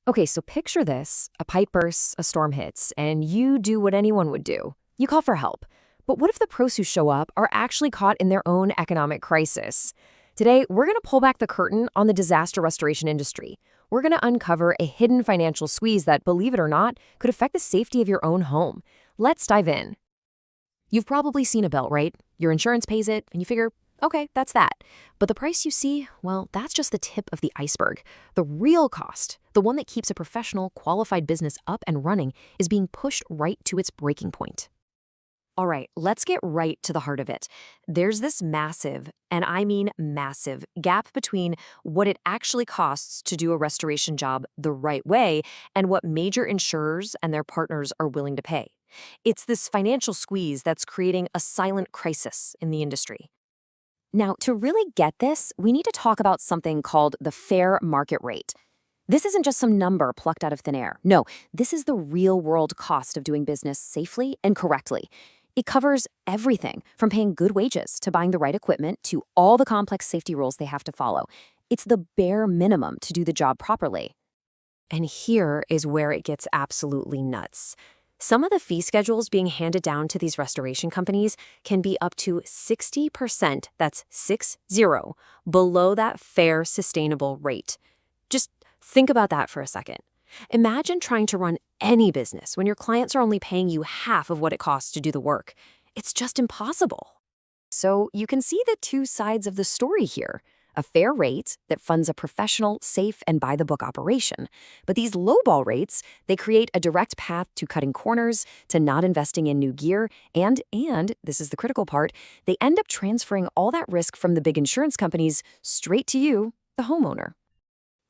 Okay, so picture this. A pipe bursts, a storm hits, and you do what anyone would do. You call for help. But what if the pros who show up are actually caught in their own economic crisis? Today, we're going to pull back the curtain on the disaster restoration industry. We're going to uncover a hidden financial squeeze that, believe it or not, could affect the safety of your own home. Let's dive in. You've probably seen a bill, right? Your insurance pays it, and you figure, okay, that's that. But the price you see, well, that's just the tip of the iceberg. The real cost, the one that keeps a professional, qualified business up and running, is being pushed right to its breaking point. All right, let's get right to the heart of it. There's this massive, and I mean massive, gap between what it actually costs to do a restoration job the right way and what major insurers and their partners are willing to pay. It's this financial squeeze that's creating a silent crisis in the industry. Now, to really get this, we need to talk about something called the fair market rate. This isn't just some number plucked out of thin air. No, this is the real-world cost of doing business safely and correctly. It covers everything from paying good wages to buying the right equipment to all the complex safety rules they have to follow. It's the bare minimum to do the job properly. And here is where it gets absolutely nuts. Some of the fee schedules being handed down to these restoration companies can be up to 60%, that's 60, below that fair, sustainable rate. Just think about that for a second. Imagine trying to run any business when your clients are only paying you half of what it costs to do the work. It's just impossible. So you can see the two sides of the story here. A fair rate that funds a professional, safe, and by-the-book operation. But these lowball rates, they create a direct path to cutting corners, to not investing in new gear, and this is the critical part, they end up transferring all that risk from the big insurance companies straight to you, the homeowner.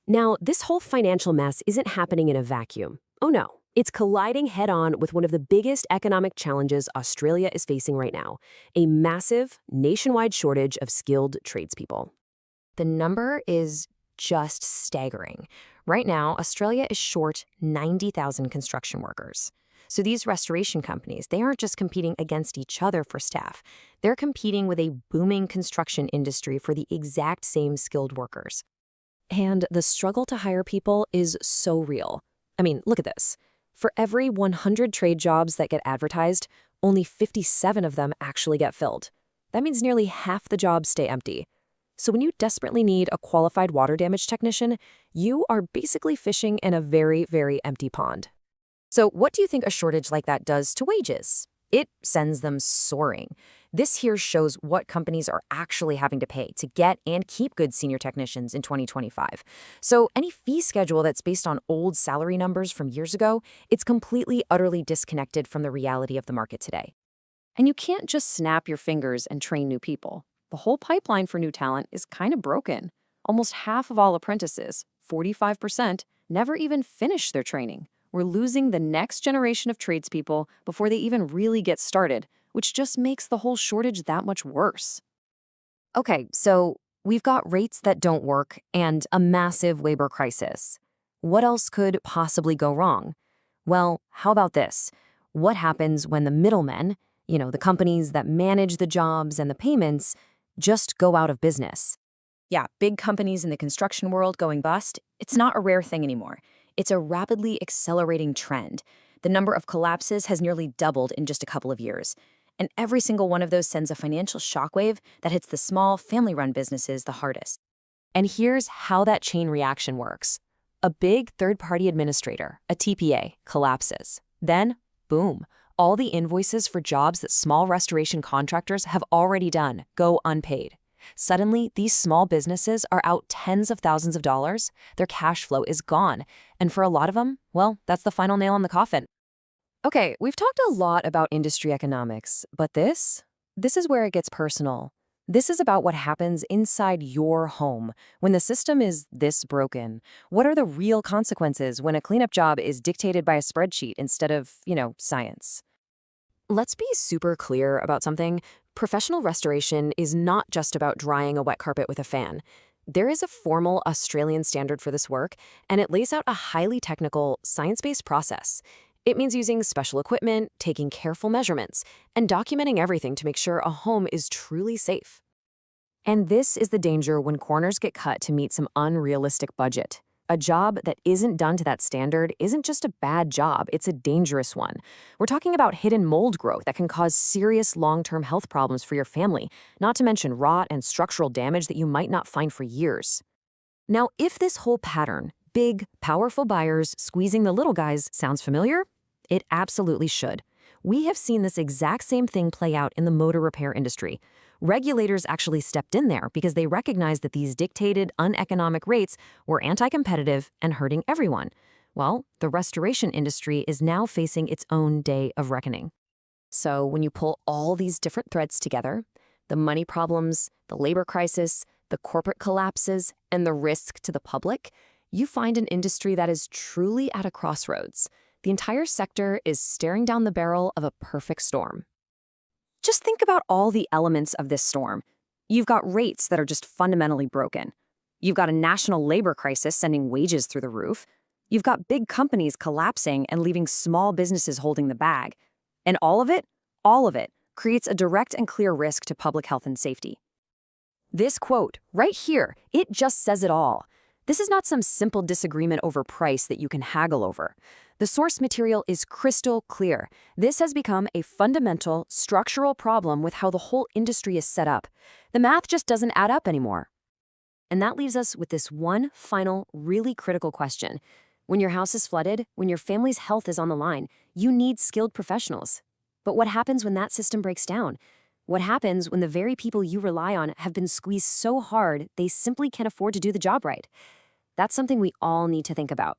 Now, this whole financial mess isn't happening in a vacuum. Oh no. It's colliding head-on with one of the biggest economic challenges Australia is facing right now, a massive, nationwide shortage of skilled tradespeople. The number is just staggering. Right now, Australia is short 90,000 construction workers. So these restoration companies, they aren't just competing against each other for staff. They're competing with a booming construction industry for the exact same skilled workers. And the struggle to hire people is so real. I mean, look at this. For every 100 trade jobs that get advertised, only 57 of them actually get filled. That means nearly half the jobs stay empty. So when you desperately need a qualified water damage technician, you are basically fishing in a very, very empty pond. So what do you think a shortage like that does to wages? It sends them soaring. This here shows what companies are actually having to pay to get and keep good senior technicians in 2025. So any fee schedule that's based on old salary numbers from years ago, it's completely, utterly disconnected from the reality of the market today. And you can't just snap your fingers and train new people. The whole pipeline for new talent is kind of broken. Almost half of all apprentices, 45%, never even finish their training. We're losing the next generation of tradespeople before they even really get started, which just makes the whole shortage that much worse. Okay, so we've got rates that don't work and a massive labor crisis. What else could possibly go wrong? Well, how about this? What happens when the middlemen, the companies that manage the jobs and the payments, just go out of business? Yeah, big companies in the construction world going bust, it's not a rare thing anymore. It's a rapidly accelerating trend. The number of collapses has nearly doubled in just a couple of years. And every single one of those sends a financial shockwave that hits the small, family-run businesses the hardest. And here's how that chain reaction works. A big third-party administrator, a TPA, collapses. Then, boom, all the invoices for jobs that small restoration contractors have already done go unpaid. Suddenly, these small businesses are out tens of thousands of dollars, their cash flow is gone, and for a lot of them, well, that's the final nail in the coffin. Okay, we've talked a lot about industry economics, but this is where it gets personal. This is about what happens inside your home when the system is this broken. What are the real consequences when a cleanup job is dictated by a spreadsheet instead of, science? Let's be super clear about something. Professional restoration is not just about drying a wet carpet with a fan. There is a formal Australian standard for this work, and it lays out a highly technical, science-based process. It means using special equipment, taking careful measurements, and documenting everything to make sure a home is truly safe. And this is the danger when corners get cut to meet some unrealistic budget. A job that isn't done to that standard isn't just a bad job, it's a dangerous one. We're talking about hidden mold growth that can cause serious long-term health problems for your family, not to mention rot and structural damage that you might not find for years. Now, if this whole pattern, big, powerful buyers squeezing the little guys, sounds familiar, it absolutely should. We have seen this exact same thing play out in the motor repair industry. Regulators actually stepped in there because they recognized that these dictated, uneconomic rates were anti-competitive and hurting everyone. Well, the restoration industry is now facing its own day of reckoning. So when you pull all these different threads together, the money problems, the labor crisis, the corporate collapses, and the risk to the public, you find an industry that is truly at a crossroads. The entire sector is staring down the barrel of a perfect storm. Just think about all the elements of this storm. You've got rates that are just fundamentally broken. You've got a national labor crisis sending wages through the roof. You've got big companies collapsing and leaving small businesses holding the bag. And all of it, creates a direct and clear risk to public health and safety. This quote, right here, it just says it all. This is not some simple disagreement over price that you can haggle over. The source material is crystal clear. This has become a fundamental, structural problem with how the whole industry is set up. The math just doesn't add up anymore. And that leaves us with this one final, really critical question. When your house is flooded, when your family's health is on the line, you need skilled professionals. But what happens when that system breaks down? What happens when the very people you rely on have been squeezed so hard they simply can't afford to do the job right? That's something we all need to think about.